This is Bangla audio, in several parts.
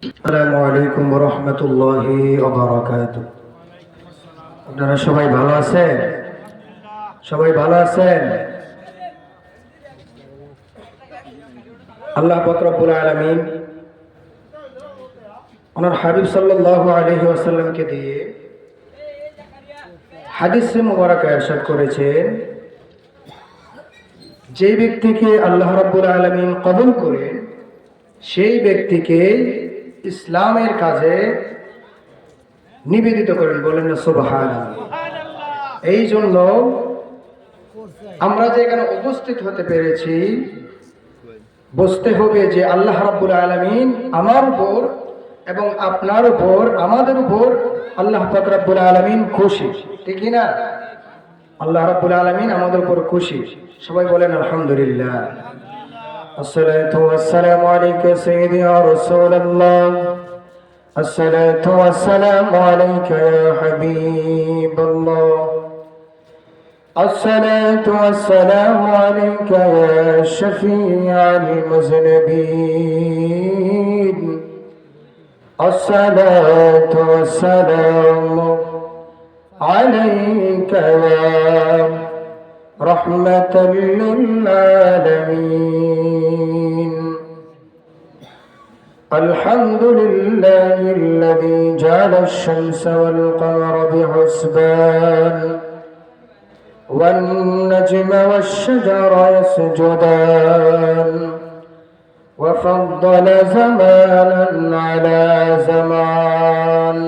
আসসালামু আলাইকুম ওয়া রাহমাতুল্লাহি ওয়া বারাকাতুহু। আপনারা সবাই ভালো আছেন? সবাই ভালো আছেন? আল্লাহ পাক রব্বুল আলামিন ওনার হাবিব সাল্লাল্লাহু আলাইহি ওয়াসাল্লামকে দিয়ে হাদিসে মুবারাকা ইরশাদ করেছেন, যে ব্যক্তিকে আল্লাহ রাব্বুল আলামিন কবুল করেন সেই ব্যক্তিকে ইসলামের কাজে নিবেদিত করেন। বলেন না সুবহানাল্লাহ। এই জন্য আমরা যে এখানে উপস্থিত হতে পেরেছি, বুঝতে হবে যে আল্লাহ রাব্বুল আলামিন আমার উপর এবং আপনার উপর, আমাদের উপর আল্লাহ পাক রাব্বুল আলামিন খুশি, ঠিক না? আল্লাহ রাব্বুল আলামিন আমাদের উপর খুশি। সবাই বলেন আলহামদুলিল্লাহ। আসসালাতু ওয়াসসালামু আলাইকা সাইয়্যিদি ইয়া রাসূলুল্লাহ। আসসালাতু ওয়াসসালামু আলাইকা ইয়া হাবিবাল্লাহ। الصلاة والسلام عليك يا شفيع المذنبين. الصلاة والسلام عليك يا رحمة للعالمين. الحمد لله الذي جعل الشمس والقمر بحسبان والنجم والشجر يسجدان وفضل زمانا على زمان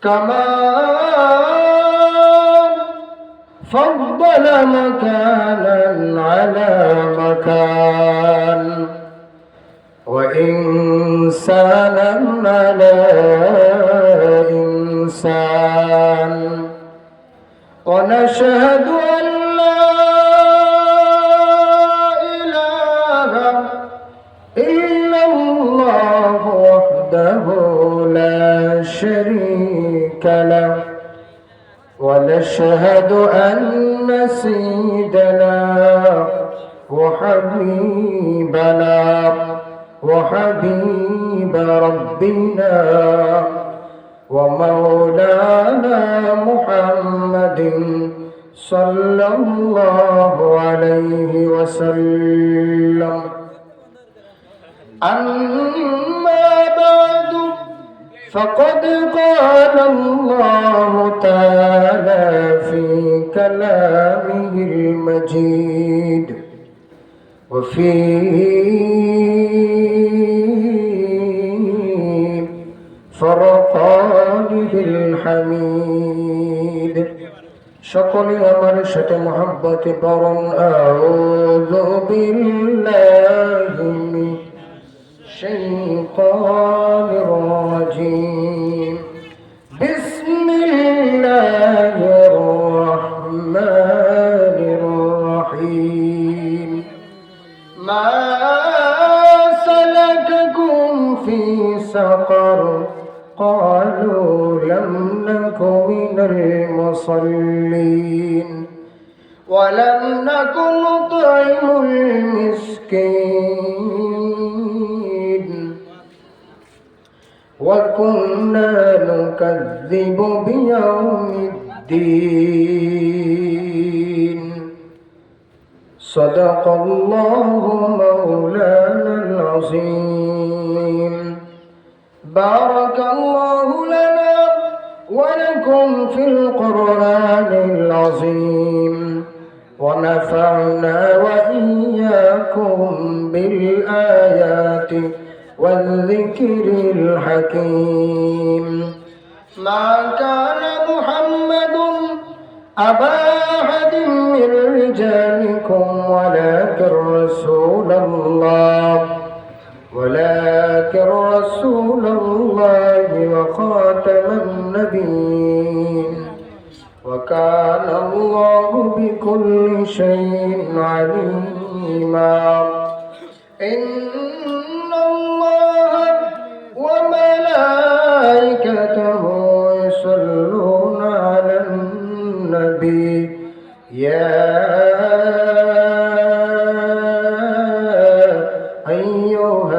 كما فضل مكانا على مكان وإنسانا على إنسان. ونشهد أن لا إله إلا الله وحده لا شريك له. ونشهد أن سيدنا وحبيبنا وحبيب ربنا ومولانا محمد صلى الله عليه وسلم. أما بعد فقد قال الله تعالى في كلامه المجيد وفي فرقانه الحميد. সকলে আমার সাথে মহব্বতে পড়ুন আউযু বিল্লাহি মিনাশ শাইতানির রাজীম। বিসমিল্লাহির রহমানির রহিম। মা সালাকাকুম ফি সাকার قالوا لم نك من المصلين ولم نك نطعم المسكين وكنا نكذب بيوم الدين. صدق الله مولانا العظيم. بارك الله لنا ولكم في القرآن العظيم ونفعنا وإياكم بالآيات والذكر الحكيم. ما كان محمد أبا أحد من رجالكم ولكن رسول الله وخاتم النبيين وكان الله بكل شيء عليما. إن الله وملائكته يصلون على النبي يا أيها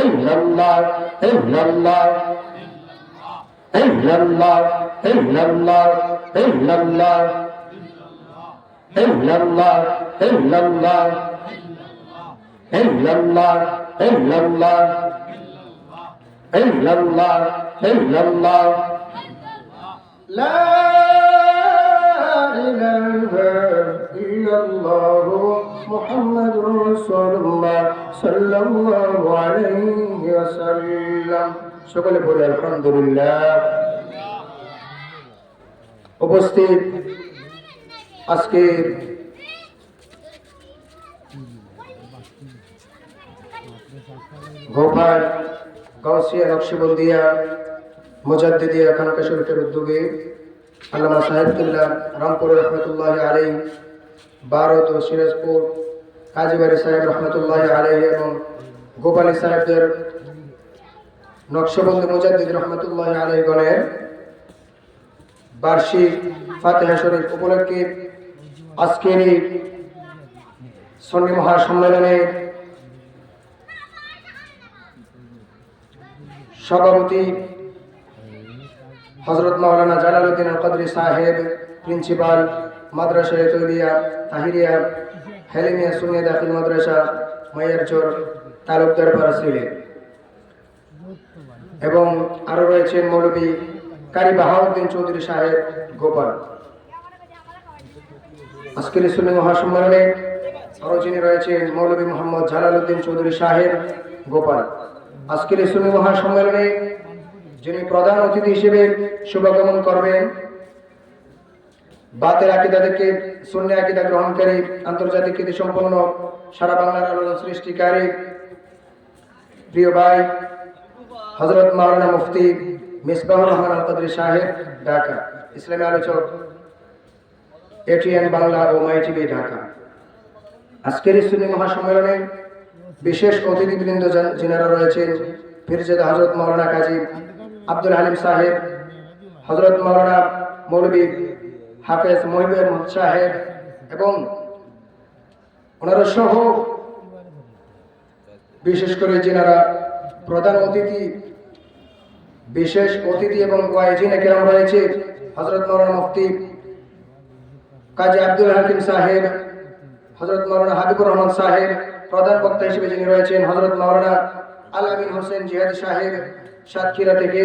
illallah, illallah, illallah, illallah, illallah, illallah, illallah, illallah, illallah, illallah, illallah, la ilaha illallah Muhammadur Rasulullah sallallahu alayhi wa sallam। সকলে বলে আলহামদুলিল্লাহ। উপস্থিত আজকে গোপাল গাউসিয়া নকশবন্দিয়া মুজাদ্দিদিয়া খানকা শরীফের উদ্যোগে আল্লামা সাহেবুল্লাহ রামপুর রহমতুল্লাহ আলাইহি, ভারত ও সিরাজপুর কাজীবাড়ি সাহেব রহমতুল্লাহ আলাইহি এবং গোপালী সাহেবদের নকশবন্দি মুজাদ্দিদ রহমতুল্লাহ আলাইহি গণের বার্ষিক ফাতিহা শরীফ উপলক্ষে আজকের এই সুন্নি মহাসম্মেলনে সভাপতি হযরত মাওলানা জালালউদ্দিন আল কদরি সাহেব, প্রিন্সিপাল মাদ্রাসা তৈরিয়া তাহিরিয়া হেলিমিয়া সুন্নিয়া দাখিল মাদ্রাসা মাইয়ারচর তালুকদার পাড়া সিলেট, এবং আরো রয়েছেন মৌলভী কারি বাহাউদ্দিন চৌধুরী সাহেব গোপাল। আজকের সুন্নি মহাসম্মেলনে আরো যিনি রয়েছেন মৌলভী মোহাম্মদ জালালউদ্দিন চৌধুরী সাহেব গোপাল। আজকের সুন্নি মহাসম্মেলনে যিনি প্রধান অতিথি হিসেবে শুভাগমন করবেন, বাতের আকীদা থেকে সুন্নি আকীদা গ্রহণকারী, আন্তর্জাতিক খ্যাতি সম্পন্ন, সারা বাংলার আলোড়ন সৃষ্টিকারী প্রিয় ভাই হযরত মাওলানা মুফতি মিসবাহুর রহমান আল কদরি সাহেব, ঢাকা, ইসলামী আলোচক, এটিএন বাংলা ও মাই টিভি, ঢাকা। আজকের এই সুন্নি মহাসম্মেলনে বিশেষ অতিথিবৃন্দ যিনারা রয়েছেন, পীরজাদা হযরত মাওলানা কাজী আব্দুল হালিম সাহেব, হযরত মাওলানা মৌলভী হাফেজ মুহিবুর রহমান সাহেব এবং ওনারা সহ বিশেষ করে যিনারা প্রধান অতিথি, বিশেষ অতিথি এবং ওয়াইজিনে কেরাম রয়েছে, হযরত মাওলানা মুফতি কাজী আব্দুল হাকিম সাহেব, হযরত মাওলানা হাবিবুর রহমান সাহেব, প্রধান বক্তা হিসেবে যিনি রয়েছেন হযরত মাওলানা আল আমিন হোসেন জিহাদি সাহেব সাতক্ষীরা থেকে,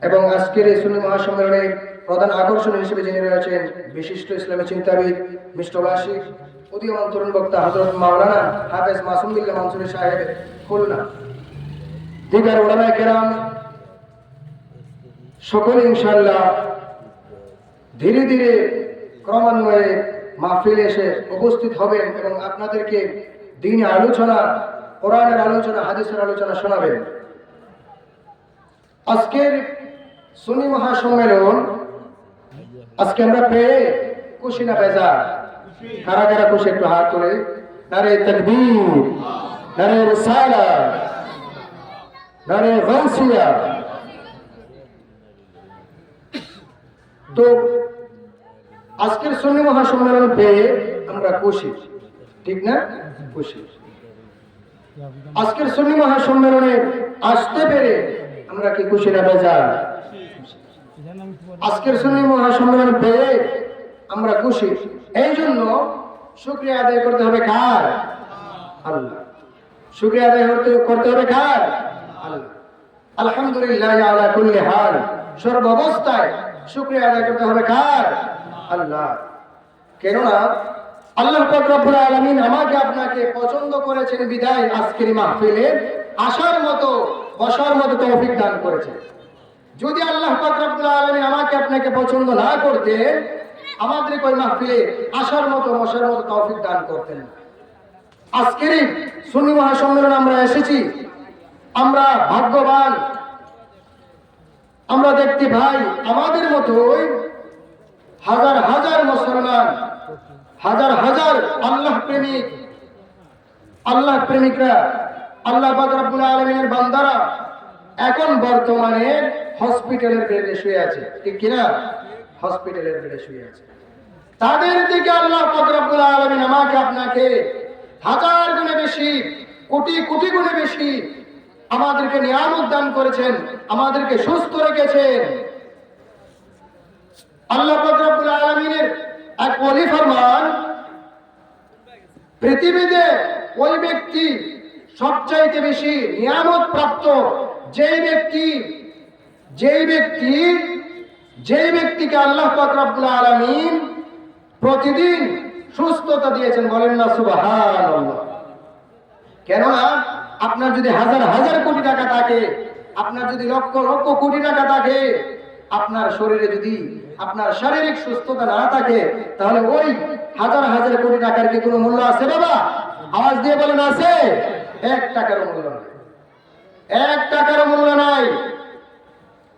এবং আজকের এই সুন্নি মহাসম্মেলনে প্রধান আকর্ষণ হিসেবে যিনি রয়েছেন বিশিষ্ট ইসলামী চিন্তাবিদ, মিষ্টভাষী, উদীয়মান তরুণ বক্তা হযরত মাওলানা হাফেজ মাসুম বিল্লাহ মানসুরি সাহেব খুলনা, দিগার উলামায়ে কেরাম সকলে ইনশাআল্লাহ ধীরে ধীরে ক্রমান্বয়ে মাহফিলে এসে উপস্থিত হবেন এবং আপনাদেরকে দ্বীনি আলোচনা, কোরআনের আলোচনা, হাদিসের আলোচনা শোনাবেন। আজকের সুন্নি মহাসম্মেলন আজকে আমরা পেয়ে খুশি না বেজার? কারা কারা খুশি একটু হাত তুলে নারে তাকবীর, নারে রিসালাত, নারে গাউসিয়া। তো আজকের সুন্নি মহাসম্মেলন পেয়ে আমরা খুশি, ঠিক না? খুশি। আজকের সুন্নি মহাসম্মেলনে আসতে পেরে আমরা কি খুশি না বেজার? আজকের সুন্নি মহাসম্মেলন পেয়ে আমরা খুশি। এই জন্য শুকরিয়া আদায় করতে হবে কার? আল্লাহ। শুকরিয়া আদায় করতে হবে কার? আল্লাহ। আলহামদুলিল্লাহ আলা কুল্লি হাল, সর্বাবস্থায় শুকরিয়া আদায় করতে হবে কার? আল্লাহ। কেননা আল্লাহ পাক রব্বুল আলামিন আমাকে আপনাকে পছন্দ করেছেন বিদায় আজকের মাহফিলে আসার মতো, বসার মতো তৌফিক দান করেছেন। যদি আল্লাহ পাক রব্বুল আলামিন আমাকে আপনাকে পছন্দ না করতেন, আমাদের ওই মাহফিলে আসার মতো, বসার মতো তৌফিক দান করতেন না। আজকের সুন্নি মহাসম্মেলনে আমরা এসেছি, আমরা ভাগ্যবান। আমরা দেখতে ভাই আমাদের মতোই হাজার হাজার মুসলমান, হাজার হাজার আল্লাহ প্রেমিক, আল্লাহ প্রেমিকরা, আল্লাহ পাক রব্বুল আলামিনের বান্দারা এখন বর্তমানে হসপিটালের বেডে শুয়ে আছে, ঠিক কিনা? হসপিটালের বেডে শুয়ে আছে। তাদের দিকে আল্লাহ পাক রব্বুল আলামিন আমাকে আপনাকে হাজার গুণে বেশি কোটি কোটি গুণে বেশি আমাদেরকে নিয়ামত দান করেছেন, আমাদেরকে সুস্থ রেখেছেন। আল্লাহ পাক রব্বুল আলামিনের এক ওলি ফরমান, পৃথিবীতে ওই ব্যক্তি সবচাইতে বেশি নিয়ামত প্রাপ্ত যেই ব্যক্তিকে আল্লাহ পাক রব্বুল আলামিন প্রতিদিন সুস্থতা দিয়েছেন। বলেন না সুবহানাল্লাহ। কেননা আপনার যদি হাজার হাজার কোটি টাকা থাকে, আপনার যদি লক্ষ লক্ষ কোটি টাকা থাকে, আপনার শরীরে যদি আপনার শারীরিক সুস্থতা না থাকে, তাহলে ওই হাজার হাজার কোটি টাকার কি কোনো মূল্য আছে বাবা? আওয়াজ দিয়ে বলেন আছে? 1 টাকারও মূল্য নাই, 1 টাকারও মূল্য নাই।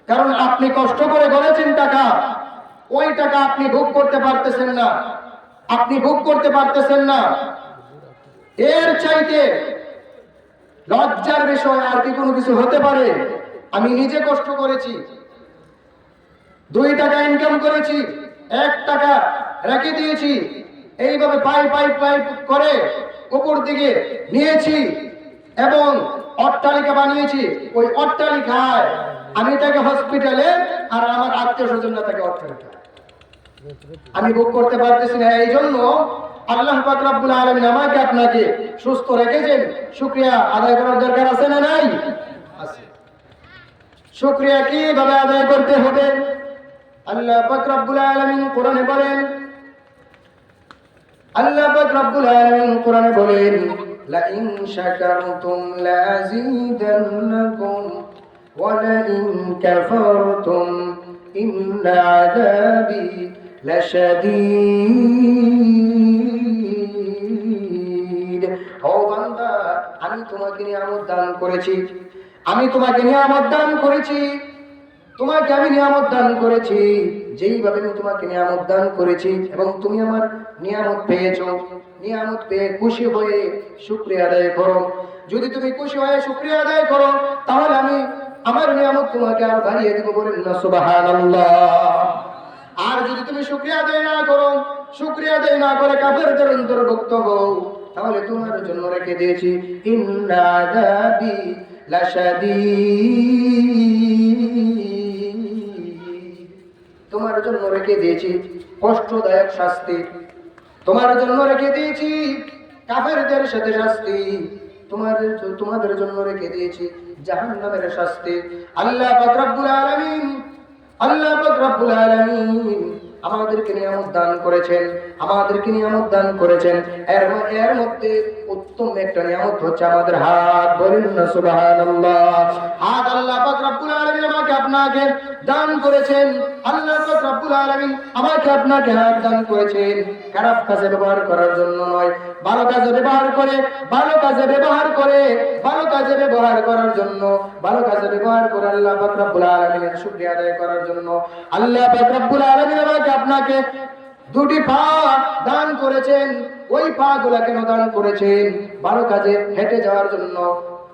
কারণ আপনি কষ্ট করে গড়েছেন টাকা, ওই টাকা আপনি ভোগ করতে পারতেছেন না, আপনি ভোগ করতে পারতেছেন না। এর চাইতে লজ্জার বিষয় আর কি কোনো কিছু হতে পারে? আমি নিজে কষ্ট করেছি, 2 টাকা ইনকাম করেছি, 1 টাকা রেখে দিয়েছি, এইভাবে পাই পাই পাই করে উপর দিকে নিয়েছি এবং অট্টালিকা বানিয়েছি। ওই অট্টালিকায় আমি তাকে হসপিটালে, আর আমার আত্মীয় স্বজনরা তাকে অট্টালিকা। আমি ভোগ করতে পারতেছি না। এই জন্য আল্লাহ পাক রব্বুল আলামিন আমাকে আপনাকে সুস্থ রেখেছেন, শুকরিয়া আদায় করার দরকার আছে না নাই? আছে। শুকরিয়া কিভাবে আদায় করতে হবে? আল্লাহ পাক রব্বুল আলামিন কোরআনে বলেন, আল্লাহ পাক রব্বুল আলামিন কোরআনে বলেন, লা ইন শাকারতুম লাযিদান্নাকুম ওয়া লা ইন কাফারতুম ইন্না আযাবি লাশাদীদ। ও বান্দা, আমি তোমাকে নিয়ামত দান করেছি, আমি তোমাকে নিয়ামত দান করেছি, তোমাকে আমি নিয়ামত দান করেছি। যেইভাবে আমি তোমাকে নিয়ামত দান করেছি এবং তুমি আমার নিয়ামত পেয়েছো, নিয়ামত পেয়ে খুশি হয়ে শুকরিয়া আদায় করো। যদি তুমি খুশি হয়ে শুকরিয়া আদায় করো, তাহলে আমি আমার নিয়ামত তোমাকে আর বাড়িয়ে দেব। বলেন না সুবহানাল্লাহ। আর যদি তুমি শুকরিয়া আদায় না করো, শুকরিয়া আদায় না করে কাফেরদের অন্তর্ভুক্ত হও, তাহলে তোমার জন্য রেখে দিয়েছি ইন্না আযাবি লাশাদীদ। তোমার জন্য রেখে দিয়েছি কষ্টদায়ক শাস্তি, তোমার জন্য রেখে দিয়েছি কাফেরদের সাথে শাস্তি, তোমাদের জন্য রেখে দিয়েছি জাহান্নামের শাস্তি। আল্লাহ পাক রব্বুল আলামিন, আল্লাহ পাক রব্বুল আলামিন আমাদেরকে নিয়ামত দান করেছেন, আমাদেরকে নিয়ামত দান করেছেন। এর মধ্যে উত্তম একটা নিয়ামত হচ্ছে আমাদের হাত। বলেন না সুবহানাল্লাহ। হাত আল্লাহ পাক রব্বুল আলামিন আমাকে আপনাকে দান করেছেন। আল্লাহ পাক রব্বুল আলামিন আমাকে আপনাকে হাত দান করেছেন খারাপ কাজে ব্যবহার করার জন্য নয়, ভালো কাজে ব্যবহার করে, ভালো কাজে ব্যবহার করে, ভালো কাজে ব্যবহার করার জন্য, ভালো কাজে ব্যবহার করে আল্লাহ পাক রব্বুল আলামিনের শুকরিয়া আদায় করার জন্য। আল্লাহ পাক রব্বুল আলামিন আমাকে আপনাকে 2টি পা দান করেছেন। ওই পা গুলা কেন দান করেছেন? ভালো কাজে হেঁটে যাওয়ার জন্য,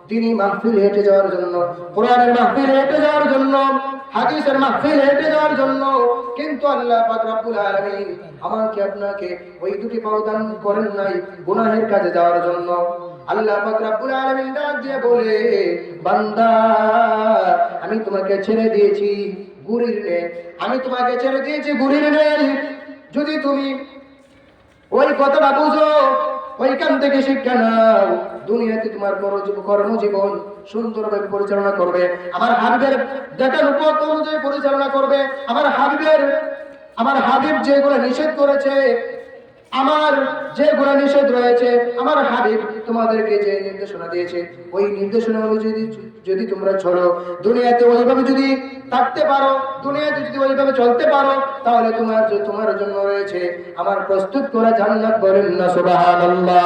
দ্বীনি মাহফিলে হেঁটে যাওয়ার জন্য, কোরআনের মাহফিলে হেঁটে যাওয়ার জন্য, হাদিসের মাহফিলে হেঁটে যাওয়ার জন্য। কিন্তু আল্লাহ পাক রব্বুল আলামিন আমাকে আপনাকে ওই 2টি পা দান করেন নাই গুনাহের কাজে যাওয়ার জন্য। আল্লাহ পাক রব্বুল আলামিন ডাক দিয়ে বলে, বান্দা, আমি তোমাকে ছেড়ে দিয়েছি গুরির নে, আমি তোমাকে ছেড়ে দিয়েছি গুরির নে। যদি তুমি ওই কথাটা বুঝো, ওইখান থেকে শিক্ষা নাও, দুনিয়াতে তোমার কর্মজীবন সুন্দরভাবে পরিচালনা করবে, আমার হাবিবের দেখানো পথ অনুযায়ী পরিচালনা করবে। আমার হাবিব যেগুলো নিষেধ করেছে, আমার যেগুলো নিষেধ রয়েছে, আমার হাবিব তোমাদেরকে যে নির্দেশনা দিয়েছে, ওই নির্দেশনা অনুযায়ী যদি তোমরা চলো, দুনিয়াতে ওইভাবে যদি থাকতে পারো, দুনিয়াতে যদি ওইভাবে চলতে পারো, তাহলে তোমার জন্য রয়েছে আমার প্রস্তুত করা জান্নাত। বলেন না সুবহানাল্লাহ।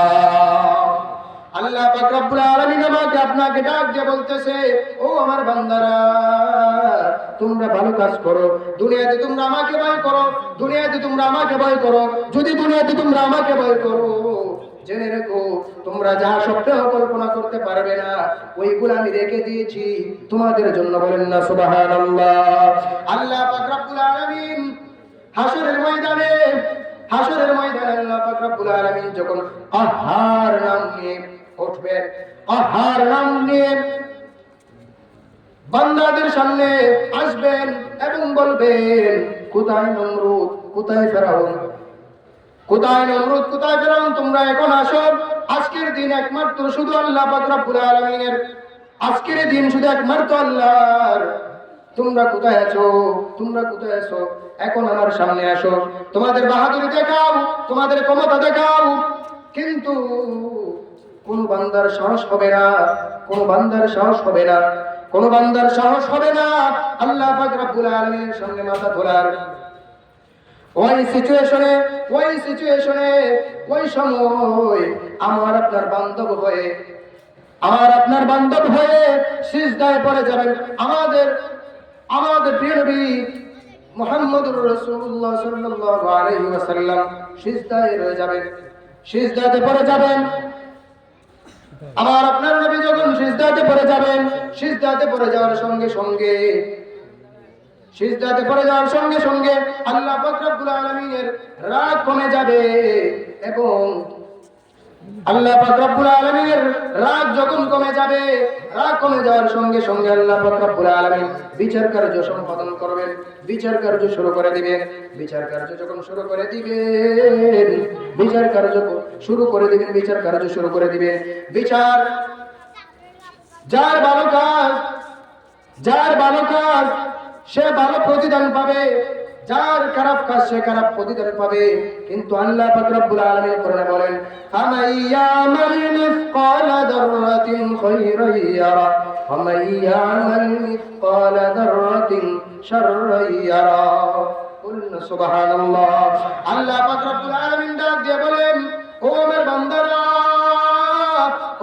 আল্লাহ পাক রব্বুল আলামিন আমাকে আপনাকে ডাক দিয়ে বলতেছে, ও আমার বান্দারা, তোমরা ভালো কাজ করো, দুনিয়াতে তোমরা আমাকে ভয় করো, দুনিয়াতে তোমরা আমাকে ভয় করো। যদি দুনিয়াতে তোমরা আমাকে ভয় করো, জেনে রেখো তোমরা যাহা স্বপ্নেও কল্পনা করতে পারবে না, ওইগুলো আমি রেখে দিয়েছি তোমাদের জন্য। বলেন না সুবহানাল্লাহ। আল্লাহ পাক রব্বুল আলামিন হাসরের ময়দানে আল্লাহ পাক রব্বুল আলামিন যখন আহার নাম নিয়ে উঠবেন, কাহার নাম নিয়ে বান্দাদের সামনে আসবেন এবং বলবেন, কোথায় নমরুদ, কোথায় ফেরাউন, কোথায় নমরুদ, কোথায় ফেরাউন, তোমরা এখন আসো। আজকের দিন একমাত্র শুধু আল্লাহ পাক রব্বুল আলামিনের, আজকের দিন শুধু একমাত্র আল্লাহর। তোমরা কোথায় আছো, তোমরা কোথায় আছো, এখন আমার সামনে আসো, তোমাদের বাহাদুরি দেখাও, তোমাদের ক্ষমতা দেখাও। কিন্তু কোন বান্দার সাহস হবে না, কোন বান্দার সাহস হবে না, কোন বান্দার সাহস হবে না আল্লাহ পাক রব্বুল আলামিনের সামনে মাথা তোলার। ওই সিচুয়েশনে ওই সময় আমার আপনার বান্ধব হয়ে, আমার আপনার বান্ধব হয়ে সিজদায় পড়ে যাবেন আমাদের প্রিয় নবী মুহাম্মদুর রাসূলুল্লাহ সাল্লাল্লাহু আলাইহি ওয়াসাল্লাম সিজদায় রয়ে যাবেন, সিজদাতে পড়ে যাবেন। আমার আপনার নবী যখন সিজদাতে পড়ে যাবেন, সিজদাতে পড়ে যাওয়ার সঙ্গে সঙ্গে, সিজদাতে পড়ে যাওয়ার সঙ্গে সঙ্গে আল্লাহ পাক রব্বুল আলামিনের রাগ কমে যাবে। এবং আল্লাহ পাক রব্বুল আলামিনের রাগ যখন কমে যাবে, রাগ কমে যাওয়ার সঙ্গে সঙ্গে আল্লাহ পাক রব্বুল আলামিন বিচার কার্য সম্পাদন করবেন, বিচার কার্য শুরু করে দিবেন। বিচার কার্য যখন শুরু করে দিবেন, বিচার কার্য শুরু করে দিবেন, বিচার কার্য শুরু করে দিবেন। বিচার, যার ভালো কাজ, যার ভালো কাজ সে ভালো প্রতিদান পাবে, যার খারাপ কাজ সে খারাপ প্রতিদান পাবে। কিন্তু আল্লাহ পাক রব্বুল আলামিন কোরআনে বলেন, ফামাইয়ামাল মিসকালা যাররাতিন খায়রান ইয়ারা ওয়ামাইয়ামাল মিসকালা যাররাতিন শাররান ইয়ারা। বলুন সুবহানাল্লাহ। আল্লাহ পাক রব্বুল আলামিন ডাক দিয়ে বলেন, ও আমার বান্দারা,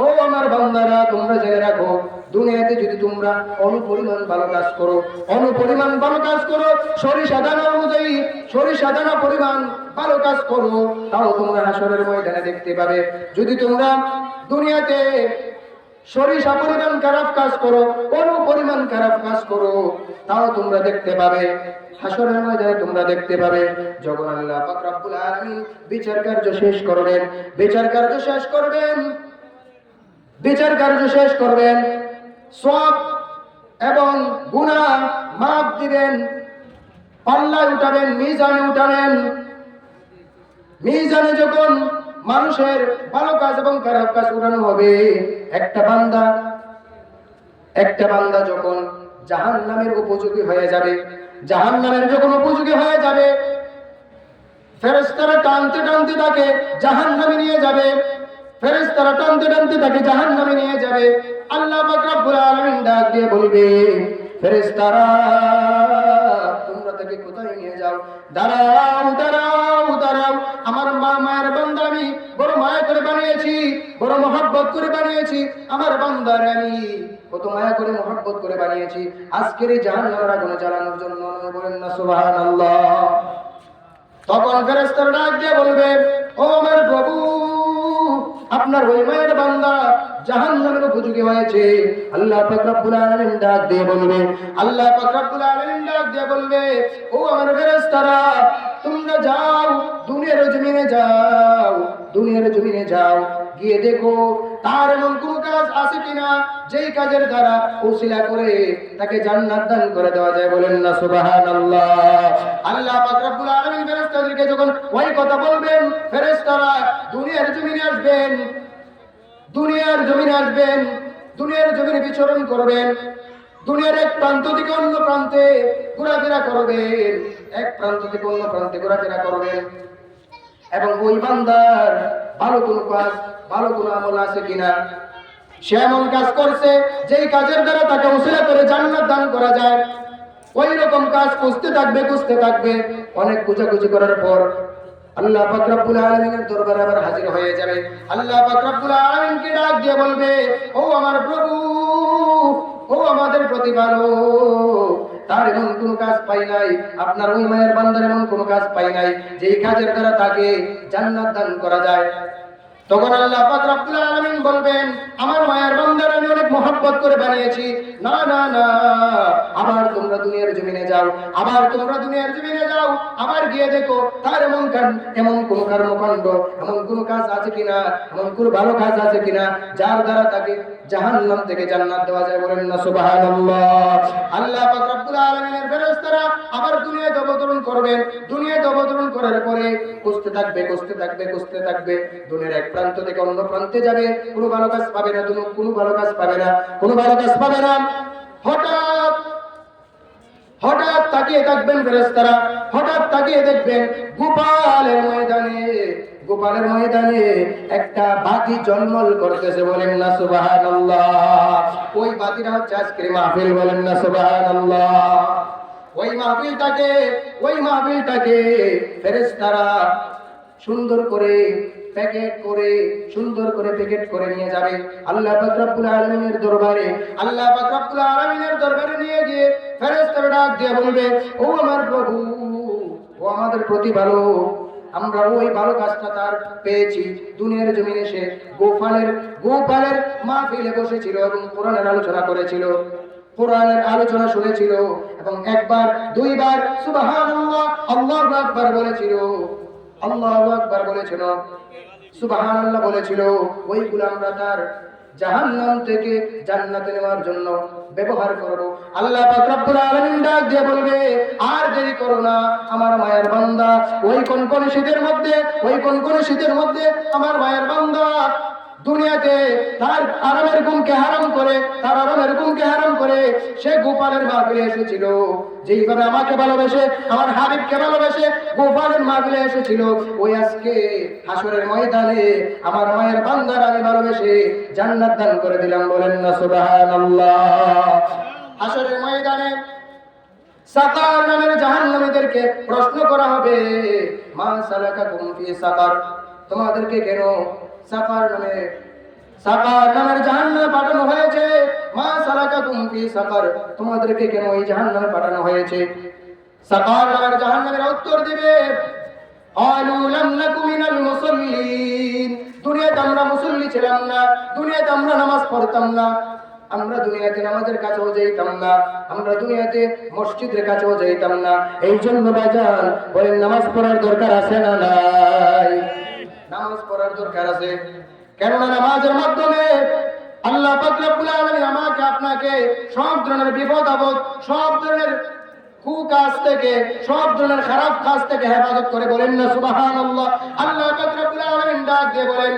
ও আমার বান্দারা, তোমরা জেনে রাখো, দুনিয়াতে যদি তোমরা অনুপরিমাণ ভালো কাজ করো, অনুপরিমাণ ভালো কাজ করো, সরিষা দানা অনুযায়ী, সরিষা দানা পরিমাণ ভালো কাজ করো, তাও তোমরা হাসরের ময়দানে দেখতে পাবে। যদি তোমরা দুনিয়াতে সরিষা পরিমাণ খারাপ কাজ করো, অনুপরিমাণ খারাপ কাজ করো, তাও তোমরা দেখতে পাবে, হাসরের ময়দানে তোমরা দেখতে পাবে। যখন আল্লাহ পাক রব্বুল আলামিন বিচার কার্য শেষ করবেন, বিচার কার্য শেষ করবেন, বিচার কার্য শেষ করবেন, সওয়াব এবং গুনাহ মাপ দিবেন, পাল্লায় উঠাবেন, মিজানে উঠাবেন। মিজানে যখন মানুষের ভালো কাজ এবং খারাপ কাজ উঠানো হবে, একটা বান্দা যখন জাহান্নামের উপযোগী হয়ে যাবে, জাহান্নামের যখন উপযোগী হয়ে যাবে, ফেরেশতারা টানতে টানতে তাকে জাহান্নামে নিয়ে যাবে, ফেরেশতারা টানতে টানতে তাকে জাহান্নামে নিয়ে যাবে। আল্লাহ পাক রব্বুল আলামিন ডাক দিয়ে বলবে, ফেরেশতারা তোমরা তাকে কোথায় নিয়ে যাও? দাঁড়াও দাঁড়াও দাঁড়াও, আমার মা মায়ের বান্দা আমি বড় মায়া করে বানিয়েছি, বড় মহব্বত করে বানিয়েছি, আমার বান্দার আমি কত মায়া করে মহব্বত করে বানিয়েছি, আজকের এই জাহান্নামের আগুনে জ্বালানোর জন্য। বলেন না সুবহানাল্লাহ। তখন ফেরেশতারা ডাক দিয়ে বলবে, ও আমার প্রভু, আপনার ওই মায়ের বান্দা জাহান্নামের উপযোগী হয়েছে। আল্লাহ পাক রব্বুল আলামিন ডাক দিয়ে বলবে, আল্লাহ পাক রব্বুল আলামিন ডাক দিয়ে বলবে, ও আমার ফেরেশতারা তোমরা যাও, দুনিয়ার জমিনে যাও, দুনিয়ার জমিনে যাও, গিয়ে দেখো তার এমন কোন কাজ আছে কিনা যেই কাজের দ্বারা ওসিলা করে তাকে জান্নাত দান করে দেওয়া যায়। বলেন না সুবহানাল্লাহ। আল্লাহ পাক রব্বুল আলামিন ফেরেশতাদেরকে যখন ওই কথা বলবেন, ফেরেশতারা দুনিয়ার জমিনে আসবেন, দুনিয়ার জমিনে আসবেন, দুনিয়ার জমিনে বিচরণ করবেন, দুনিয়ার এক প্রান্ত থেকে অন্য প্রান্তে ঘোরাফেরা করবেন, এক প্রান্ত থেকে অন্য প্রান্তে ঘোরাফেরা করবেন। এবং ওই বান্দার ভালো কোনো কাজ, ভালো কোনো আমল আছে কিনা, সে এমন কাজ করছে যেই কাজের দ্বারা তাকে ওসিলা করে জান্নাত দান করা যায়, ওই রকম কাজ খুঁজতে থাকবে, খুঁজতে থাকবে। অনেক খোঁজাখুঁজি করার পর আল্লাহ পাক রব্বুল আলামিনের দরবারে আবার হাজির হয়ে যাবে। আল্লাহ পাক রব্বুল আলামিনকে ডাক দিয়ে বলবে, ও আমার প্রভু, ও আমাদের প্রতিপালক, তার এমন কোন কাজ পাই নাই, আপনার ওই মায়ের বান্দার এমন কোন কাজ পাই নাই যেই কাজের দ্বারা তাকে জান্নাত দান করা যায়। তখন আল্লাহ পাক রব্বুল আলামিন বলবেন, আমার মায়ের বান্দার আমি অনেক মহব্বত করে বানিয়েছি, না না না, আবার তোমরা দুনিয়ার জমিনে যাও, আবার তোমরা দুনিয়ার জমিনে যাও, আবার গিয়ে দেখো তার এমন কোন কর্মকাণ্ড, এমন কোন কাজ আছে কিনা, এমন কোন ভালো কাজ আছে কিনা যার দ্বারা তাকে জাহান্নাম থেকে জান্নাত দেওয়া যায়। বলেন না সুবহানাল্লাহ। আল্লাহ পাক রব্বুল আলামিনের ফেরেশতারা আবার দুনিয়াতে অবতরণ করবেন। দুনিয়াতে অবতরণ করার পরে খুঁজতে থাকবে, খুঁজতে থাকবে, খুঁজতে থাকবে, দুনিয়ার এক প্রান্ত থেকে অন্য প্রান্তে যাবে, কোনো ভালো কাজ পাবে না, কোনো ভালো কাজ পাবে না, কোনো ভালো কাজ পাবে না। হঠাৎ হঠাৎ তাকিয়ে থাকবেন ফেরেশতারা, হঠাৎ তাকিয়ে দেখবেন গোপালের ময়দানে একটা বাতি ঝলমল করতেছে। বলেন না সুবহানাল্লাহ। ওই বাতিটা হচ্ছে আজকের মাহফিল। বলেন না সুবহানাল্লাহ। ওই মাহফিলটাকে ফেরেশতারা সুন্দর করে প্যাকেট করে নিয়ে যাবে আল্লাহ পাক রব্বুল আলামিনের দরবারে। আল্লাহ পাক রব্বুল আলামিনের দরবারে নিয়ে গিয়ে ফেরেশতারা ডাক দিয়ে বলবে, ও আমার প্রভু, ও আমাদের প্রতিপালক, আমরা ওই ভালো কাজটা তার পেয়েছি, দুনিয়ার জমিনে সে গোপালের মাহফিলে বসেছিল এবং কোরআনের আলোচনা করেছিল, কোরআনের আলোচনা শুনেছিল এবং একবার দুইবার সুবহানাল্লাহ আল্লাহু আকবার বলেছিল, আল্লাহু আকবার বলেছিল, সুবহানাল্লাহ বলেছিল। ওইগুলো আমরা তার জাহান্নাম থেকে জান্নাতে নেওয়ার জন্য ব্যবহার করব। আল্লাহ পাক রব্বুল আলামিন ডাক দিয়ে বলবে, আর দেরি করো না আমার মায়ের বান্দা, ওই কোন শীতের মধ্যে আমার মায়ের বান্দা দুনিয়াতে তার আরামের ঘুমকে হারাম করে সে গোপালের মাহফিলে এসেছিল। যেইভাবে আমাকে ভালোবেসে, আমার হাবিবকে ভালোবেসে গোপালের মাহফিলে এসেছিল, ওই আজকে হাসরের ময়দানে আমার মায়ের বান্দার আমি ভালোবেসে জান্নাত দান করে দিলাম। বলেন না সুবহানাল্লাহ। হাসরের ময়দানে সাকার নামের জাহান্নামীদেরকে প্রশ্ন করা হবে, মা সালাকাকুম ফি সাকার, তোমাদেরকে কেন সাকার নামের জাহান্নামে পাঠানো হয়েছে? মা সালাকাকুম ফি সাকার, তোমাদেরকে কেন এই জাহান্নামে পাঠানো হয়েছে? সাকার নামের জাহান্নামের উত্তর দিবে, ক্বালু লাম নাকু মিনাল মুসাল্লিন, দুনিয়াতে আমরা মুসল্লি ছিলাম না, দুনিয়াতে আমরা নামাজ পড়তাম না, আমরা দুনিয়াতে নামাজের কাছেও যাইতাম না, আমরা দুনিয়াতে মসজিদের কাছেও যাইতাম না। এই জন্য ভাইজান বলেন, নামাজ পড়ার দরকার আছে না নাই? নামাজ পড়ার দরকার আছে। কেননা নামাজের মাধ্যমে আল্লাহ পাক রব্বুল আলামিন আমাকে আপনাকে সব ধরনের বিপদ আপদ, সব ধরনের কুকাজ থেকে, সব ধরনের খারাপ কাজ থেকে হেফাজত করে। বলেন না সুবহানাল্লাহ। আল্লাহ পাক রব্বুল আলামিন ডাক দিয়ে বলেন,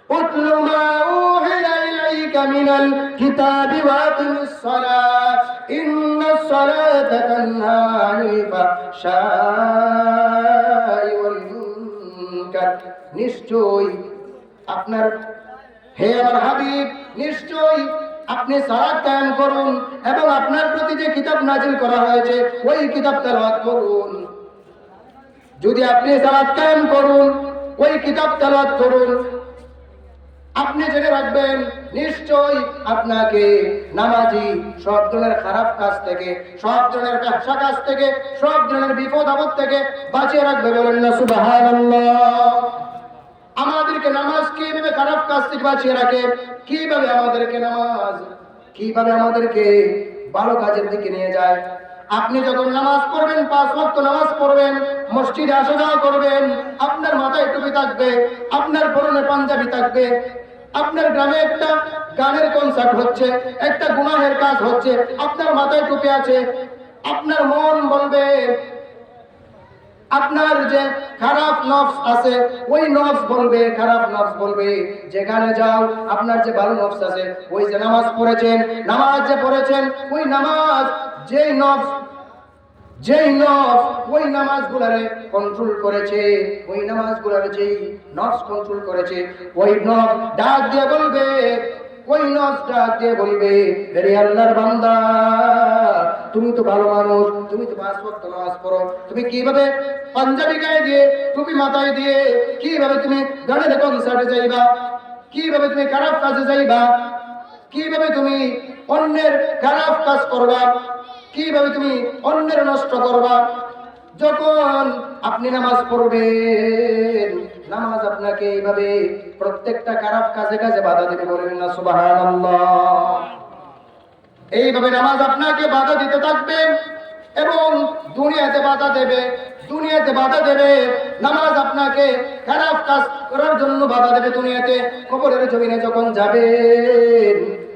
উতলু মা উহিয়া ইলাইকা মিনাল কিতাবি ওয়া আকিমিস সালাত ইন্নাস সালাতা তানহা আনিল ফাহশাই ওয়াল মুনকার, নিশ্চয়ই আপনার, হে আমার হাবিব, নিশ্চয়ই আপনি সালাত কায়েম করুন এবং আপনার প্রতি যে কিতাব নাজিল করা হয়েছে ওই কিতাব তেলাওয়াত করুন। যদি আপনি সালাত কায়েম করুন, ওই কিতাব তেলাওয়াত করুন, আপনি জেনে রাখবেন নিশ্চয়ই আপনাকে নামাজি সব ধরনের খারাপ কাজ থেকে, সব ধরনের ব্যবসা কাজ থেকে, সব ধরনের বিপদ আপদ থেকে বাঁচিয়ে রাখবে। বলেন না সুবহানাল্লাহ। আমাদেরকে নামাজ কিভাবে খারাপ কাজ থেকে বাঁচিয়ে রাখে, কিভাবে আমাদেরকে ভালো কাজের দিকে নিয়ে যায়। আপনি যখন নামাজ পড়বেন, 5 ওয়াক্ত নামাজ পড়বেন, মসজিদে আসা যাওয়া করবেন, আপনার মাথায় টুপি থাকবে, আপনার পরনে পাঞ্জাবি থাকবে, আপনার গ্রামে একটা গানের কনসার্ট হচ্ছে, একটা গুনাহের কাজ হচ্ছে, আপনার মাথায় টুপি আছে, আপনার মন বলবে, আপনার যে খারাপ নফস আছে ওই নফস বলবে, খারাপ নফস বলবে, যেখানে যাও আপনার যে ভালো নফস আছে, ওই যে নামাজ পড়েছেন ওই নামাজ, যেই নফস ওই নামাজগুলারে কন্ট্রোল করেছে, ওই নামাজগুলারে যেই নফস কন্ট্রোল করেছে, ওই নফস ডাক দিয়ে বলবে, হে আল্লাহর বান্দা, তুমি তো ভালো মানুষ, তুমি তো 5 ওয়াক্ত নামাজ পড়ো, তুমি কিভাবে পাঞ্জাবি গায়ে দিয়ে, টুপি মাথায় দিয়ে, কিভাবে তুমি গানের কনসার্টে যাইবা, কিভাবে তুমি খারাপ কাজে যাইবা, কিভাবে তুমি অন্যের খারাপ কাজ করবা, কিভাবে তুমি অন্যের নষ্ট করবা। যখন আপনি নামাজ পড়বেন, নামাজ আপনাকে এইভাবে প্রত্যেকটা খারাপ কাজে কাজে বাধা দেবে, বলেন না সুবহানাল্লাহ। এইভাবে নামাজ আপনাকে বাধা দিতে থাকবে এবং দুনিয়াতে বাধা দেবে, দুনিয়াতে বাধা দেবে। নামাজ আপনাকে খারাপ কাজ করার জন্য বাধা দেবে দুনিয়াতে। কবরের জমিনে যখন যাবেন,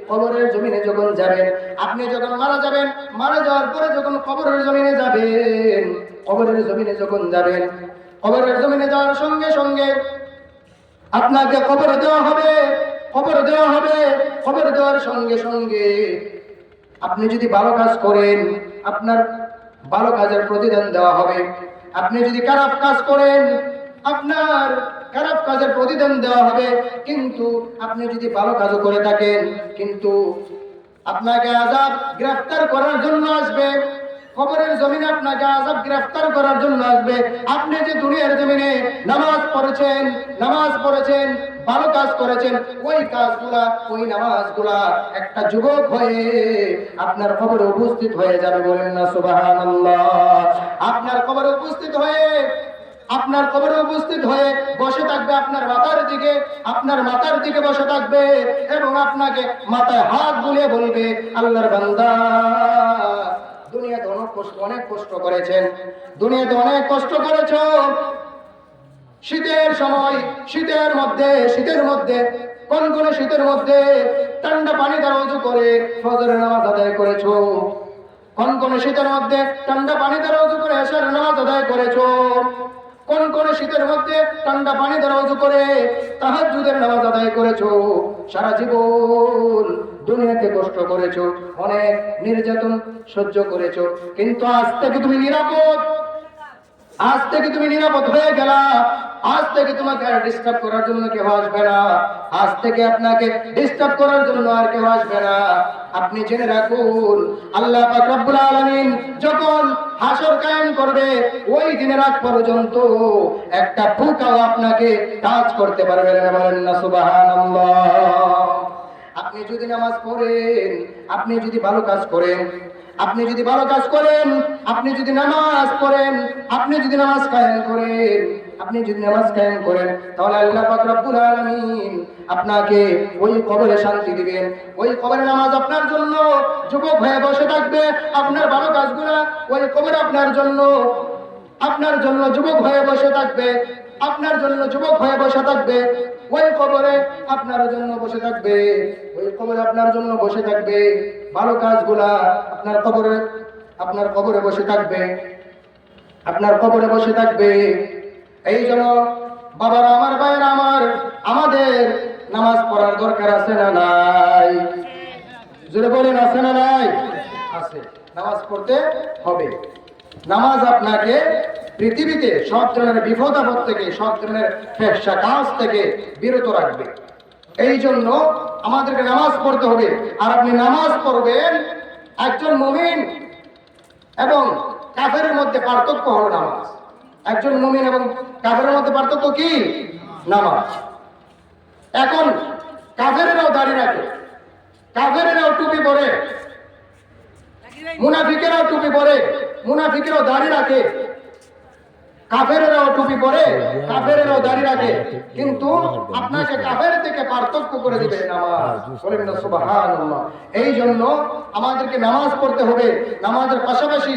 কবরের জমিনে যখন যাবেন, আপনি যখন মারা যাবেন, মারা যাওয়ার পরে যখন কবরের জমিনে যাবেন, কবরের জমিনে যখন যাবেন, কবরের জমিনে যাওয়ার সঙ্গে সঙ্গে আপনাকে কবর দেওয়া হবে, কবর দেওয়া হবে। কবর দেওয়ার সঙ্গে সঙ্গে আপনি যদি ভালো কাজ করেন, আপনার ভালো কাজের প্রতিদান দেওয়া হবে। আপনি যদি খারাপ কাজ করেন, আপনার খারাপ কাজের প্রতিদান দেওয়া হবে। কিন্তু আপনি যদি ভালো কাজও করে থাকেন, কিন্তু আপনাকে আযাব গ্রেফতার করার জন্য আসবে। কবরের জমিনে আপনাকে আযাব গ্রেফতার করার জন্য আসবে। আপনি যে দুনিয়ার জমিনে নামাজ পড়েছেন, নামাজ পড়েছেন, ভালো কাজ করেছেন, ওই কাজগুলা, ওই নামাজগুলা একটা যুবক হয়ে আপনার কবরে উপস্থিত হয়ে যাবে, বলেন না সুবহানাল্লাহ। আপনার কবরে উপস্থিত হয়ে, আপনার কবরে উপস্থিত হয়ে বসে থাকবে আপনার মাথার দিকে, আপনার মাথার দিকে বসে থাকবে এবং আপনাকে মাথায় হাত বুলিয়ে বলবে, আল্লাহর বান্দা, দুনিয়াতে অনেক কষ্ট করেছেন, দুনিয়াতে অনেক কষ্ট করেছ। শীতের সময়, শীতের মধ্যে কনকনে শীতের মধ্যে ঠান্ডা পানি দ্বারা ওযু করে ফজরের নামাজ আদায় করেছো। কনকনে শীতের মধ্যে ঠান্ডা পানি দ্বারা ওযু করে এশারের নামাজ আদায় করেছো। কনকনে শীতের মধ্যে ঠান্ডা পানি দ্বারা ওযু করে তাহাজ্জুদের নামাজ আদায় করেছো। সারা জীবন দুনিয়াতে কষ্ট করেছো, অনেক নির্যাতন সহ্য করেছো, কিন্তু আজ থেকে তুমি নিরাপদ, আজ থেকে তুমি নিরাপদ হয়ে গেলা। আজ থেকে তোমাকে আর ডিস্টার্ব করার জন্য কেউ আসবে না, আজ থেকে আপনাকে ডিস্টার্ব করার জন্য আর কেউ আসবে না। আপনি জেনে রাখুন, আল্লাহ পাক রব্বুল আলামিন যখন হাসর কায়েম করবে, ওই দিনের আগ পর্যন্ত একটা ফুকাও আপনাকে টাচ করতে পারবে না, বলেন না সুবহানাল্লাহ। আপনি যদি নামাজ পড়েন, আপনি যদি ভালো কাজ করেন, আপনি যদি ভালো কাজ করেন, আপনি যদি নামাজ পড়েন, আপনি যদি নামাজ কায়েম করেন, আপনি যদি নামাজ কায়েম করেন, তাহলে আল্লাহ পাক রব্বুল আলামিন আপনাকে ওই কবরে শান্তি দিবেন। ওই কবরে নামাজ আপনার জন্য যুবক হয়ে বসে থাকবে। আপনার ভালো কাজগুলো ওই কবরে আপনার জন্য যুবক হয়ে বসে থাকবে, আপনার জন্য যুবক হয়ে বসে থাকবে। ওই কবরে আপনার জন্য বসে থাকবে, ওই কবরে আপনার জন্য বসে থাকবে। ভালো কাজগুলা আপনার কবরে বসে থাকবে, আপনার কবরে বসে থাকবে। এই জন্য বাবারা আমার, ভাইয়েরা আমার, আমাদের নামাজ পড়ার দরকার আছে না নাই? জোরে বলেন, আছে না নাই? আছে। নামাজ পড়তে হবে। নামাজ আপনাকে পৃথিবীতে সব ধরনের বিপদ আপদ থেকে, সব ধরনের ফেহশা কাজ থেকে বিরত রাখবে। এই জন্য আমাদেরকে নামাজ পড়তে হবে। আর আপনি নামাজ পড়বেন, একজন মুমিন এবং কাফেরের মধ্যে পার্থক্য হলো নামাজ। একজন মুমিন এবং কাফেরের মধ্যে পার্থক্য কি? নামাজ। এখন কাফেরেরাও দাড়ি রাখে, কাফেরেরাও টুপি পরে, মুনাফিকেরাও টুপি পরে, মুনাফিকেরাও দাড়ি রাখে, কাফেরেরাও টুপি পরে, কাফেরেরাও দাড়ি রাখে, কিন্তু আপনাকে কাফের থেকে পার্থক্য করে দিবে নামাজ। বলেন না সুবহানাল্লাহ। এই জন্য আমাদেরকে নামাজ পড়তে হবে। নামাজের পাশাপাশি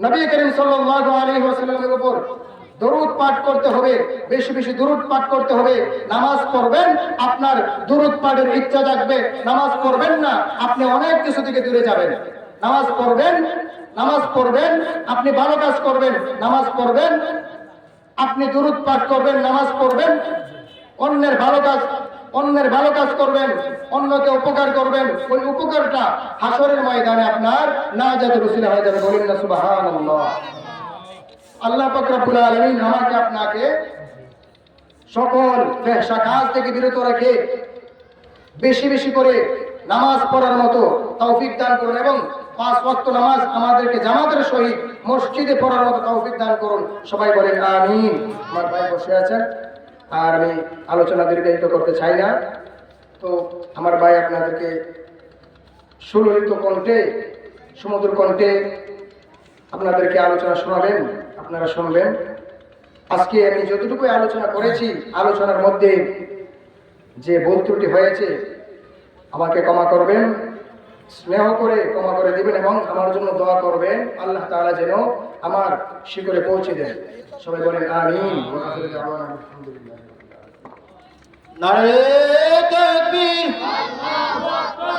নবী করিম সাল্লাল্লাহু আলাইহি ওয়াসাল্লামের উপর দরুদ পাঠ করতে হবে, বেশি বেশি দরুদ পাঠ করতে হবে। নামাজ পড়বেন, আপনার দরুদ পাঠের ইচ্ছা জাগবে। নামাজ পড়বেন না, আপনি অনেক কিছু থেকে দূরে যাবেন। নামাজ পড়বেন, নামাজ পড়বেন, আপনি ভালো কাজ করবেন। নামাজ পড়বেন, আপনি দরুদ পাঠ করবেন, নামাজ পড়বেন, অন্যের ভালো কাজ করবেন, অন্যকে উপকার করবেন। ওই উপকারটা হাসরের ময়দানে আপনার নাজাতের ওসিলা হয়ে যাবে। বলেন না সুবহানাল্লাহ। আল্লাহ পাক রব্বুল আলামিন আমাকে আপনাকে সকল ফেহশা কাজ থেকে বিরত রেখে বেশি বেশি করে নামাজ পড়ার মতো তৌফিক দান করুন এবং 5 ওয়াক্ত নামাজ আমাদেরকে জামাতের সহিত মসজিদে পড়ার মতো তৌফিক দান করুন। সবাই বলেন আমিন। আমার ভাই বসে আছেন, আর আমি আলোচনা দীর্ঘায়িত করতে চাই না। তো আমার ভাই আপনাদেরকে সুললিত কণ্ঠে, সুমধুর কণ্ঠে আপনাদেরকে আলোচনা শোনাবেন, আপনারা শুনবেন। আজকে আমি যতটুকু আলোচনা করেছি, আলোচনার মধ্যে যে ভুল ত্রুটি হয়েছে আমাকে ক্ষমা করবেন, স্নেহ করে ক্ষমা করে দিবেন এবং আমার জন্য দোয়া করবেন আল্লাহ তাআলা যেন আমার শিকড়ে পৌঁছে দেন। সবাই বলেন আমিন। নারে তাকবীর, আল্লাহু আকবার,